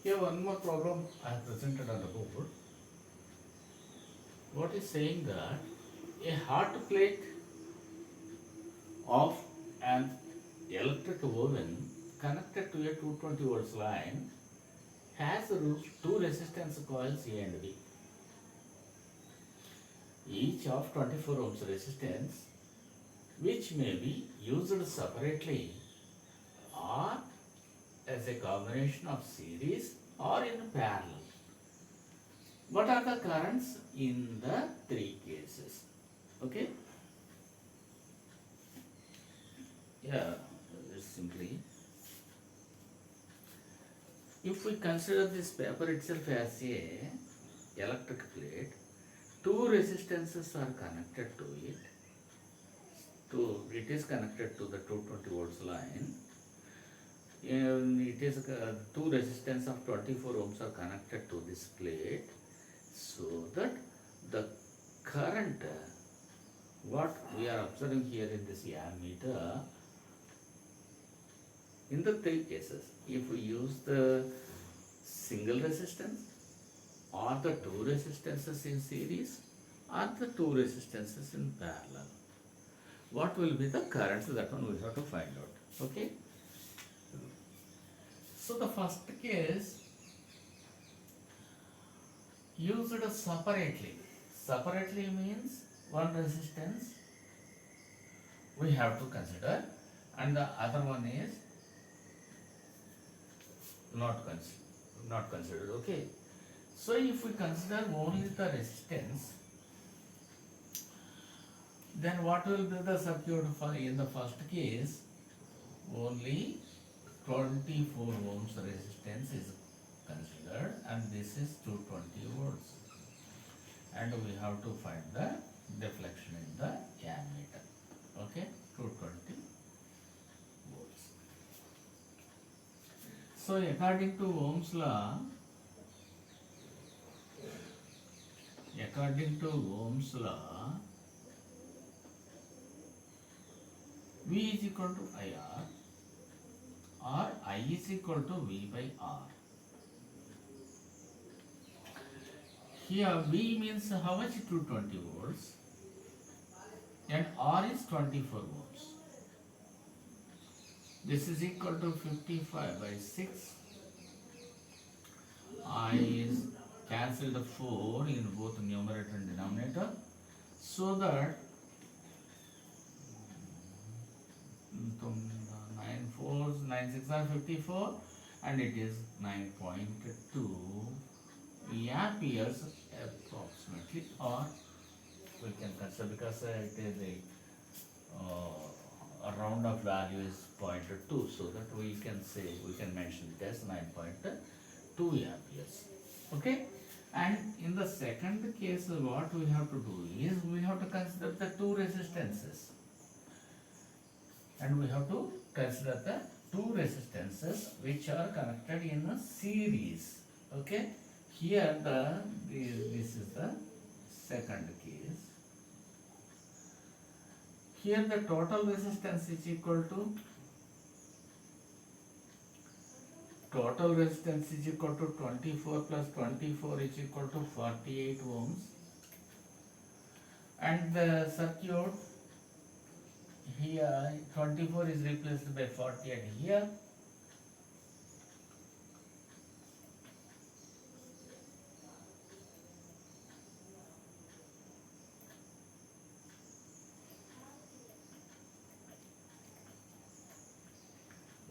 Here one more problem I have presented on the board. What is saying that a hot plate of an electric oven connected to a 220 volts line has two resistance coils A and B, each of 24 ohms resistance, which may be used separately or as a combination of series or in parallel. What are the currents in the three cases? Okay? Yeah, simply, if we consider this paper itself as a electric plate, two resistances are connected to it. It is connected to the 220 volts line. And it is two resistance of 24 ohms are connected to this plate, so that the current what we are observing here in this ammeter, in the three cases, if we use the single resistance or the two resistances in series or the two resistances in parallel, what will be the currents, that one we have to find out. Okay, so the first case used separately means one resistance we have to consider and the other one is not considered. Okay, so if we consider only the resistance, then what will be the circuit for in the first case? Only 24 ohms resistance is considered and this is 220 volts, and we have to find the deflection in the ammeter. Okay, 220 volts. So according to Ohm's law, V is equal to IR or I is equal to V by R. Here V means how much? 220 volts and R is 24 volts. This is equal to 55 by 6. I is cancelled 4 in both numerator and denominator, so that 9 4s 9 6 are 54 and it is 9.2 amperes approximately, or we can consider because it is a round of value is 0.2, so that we can mention it as 9.2 amperes. Okay, and in the second case what we have to do is we have to consider the two resistances, and we have to consider the two resistances which are connected in a series. Okay, here this is the second case. Here the total resistance is equal to 24 plus 24 is equal to 48 ohms, and the circuit here 24 is replaced by 48 here.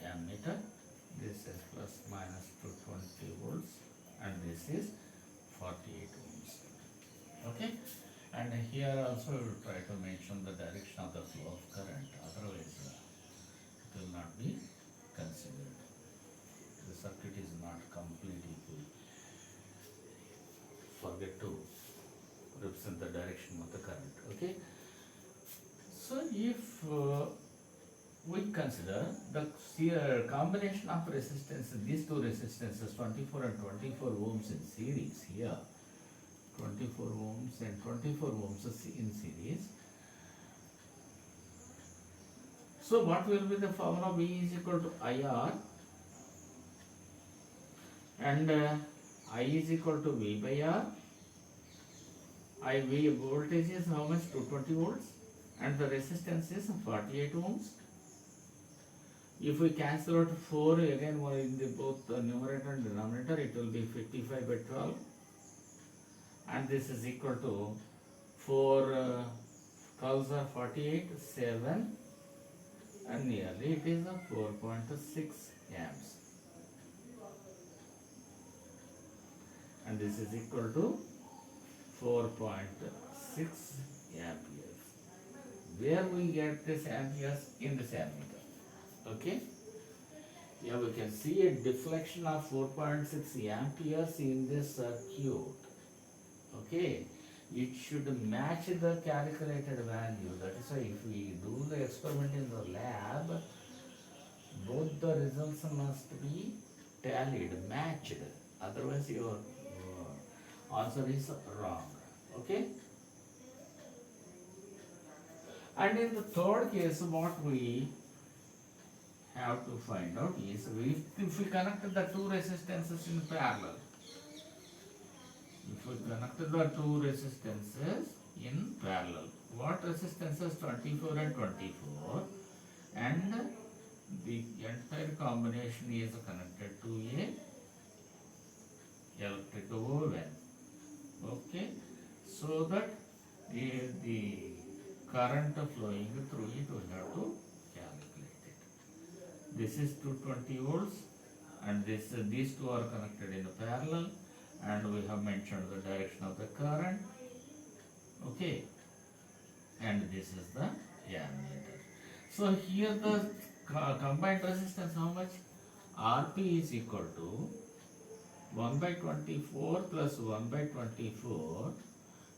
Ammeter, this is plus minus 220 volts and this is 48 ohms. Okay, and here also we will try to mention the direction of the flow of current, otherwise it will not be considered. The circuit is not complete if we forget to represent the direction of the current. Okay, so if we consider the combination of resistance, these two resistances 24 and 24 ohms in series here, 24 ohms and 24 ohms in series. So what will be the formula? V is equal to IR and I is equal to V by R. V voltage is how much? 220 volts, and the resistance is 48 ohms. If we cancel out 4 again in the both numerator and denominator, it will be 55 by 12, and this is equal to 4 12s are 48, 7, and nearly it is a 4.6 amps, and this is equal to 4.6 amperes. Where we get this amperes? In this ammeter. Okay. Here we can see a deflection of 4.6 amperes in this circuit. Okay. It should match the calculated value. That is why if we do the experiment in the lab, both the results must be tallied, matched. Otherwise your answer is wrong. Okay. And in the third case, what we have to find out is if we connect the two resistances in parallel. If we connect the two resistances in parallel, what resistances? 24 and 24, and the entire combination is connected to a electric oven. Okay, so that the current flowing through it, we have to calculate it. This is 220 volts, and these two are connected in parallel, and we have mentioned the direction of the current. Okay, and this is the ammeter. So here the combined resistance, how much? Rp is equal to 1 by 24 plus 1 by 24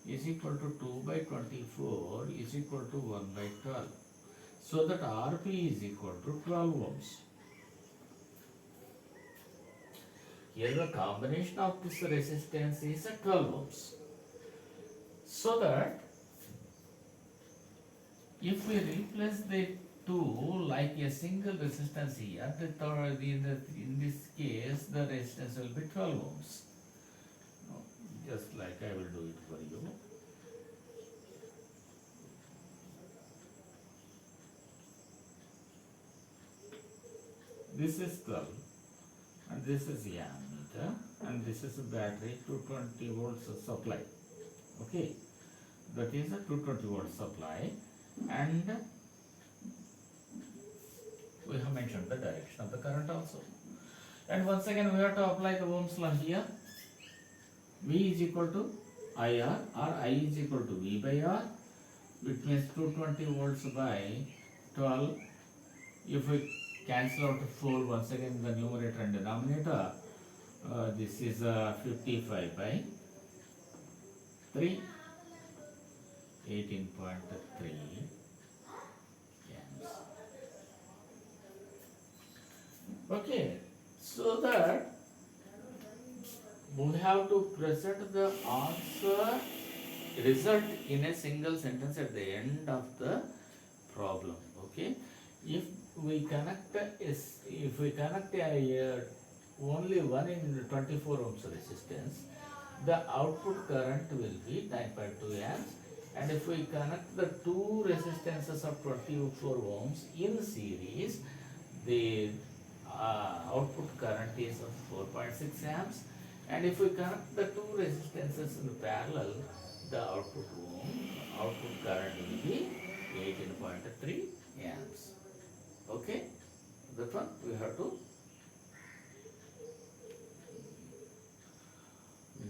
is equal to 2 by 24 is equal to 1 by 12. So that Rp is equal to 12 ohms. Here the combination of this resistance is 12 ohms. So that if we replace the two like a single resistance here, in this case the resistance will be 12 ohms. Just like I will do it for you. This is 12, and this is the ammeter, and this is a battery 220 volts supply. Okay, that is a 220 volt supply, and we have mentioned the direction of the current also. And once again we have to apply the Ohm's law here. V is equal to IR, or I is equal to V by R, which means 220 volts by 12. If we cancel out 4 once again in the numerator and denominator, this is 55 by 3, 18.3 amps. Okay, so that we have to present the answer result in a single sentence at the end of the problem. Okay, if we connect only one in 24 ohms resistance, the output current will be 9.2 amps, and if we connect the two resistances of 24 ohms in series, the output current is 4.6 amps, and if we connect the two resistances in parallel, the output current will be 18.3 amps. Okay, that one we have to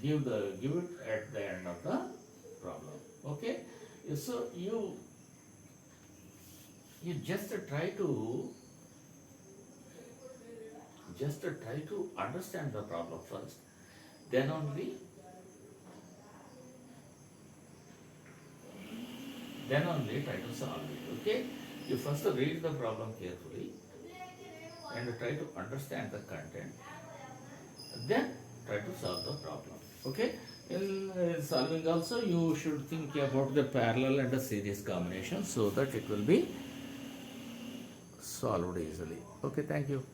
give it at the end of the problem. Okay, so you just try to understand the problem first, then only try to solve it. Okay, you first read the problem carefully and try to understand the content, then try to solve the problem. Okay, in solving also you should think about the parallel and the series combination, so that it will be solved easily. Okay, thank you.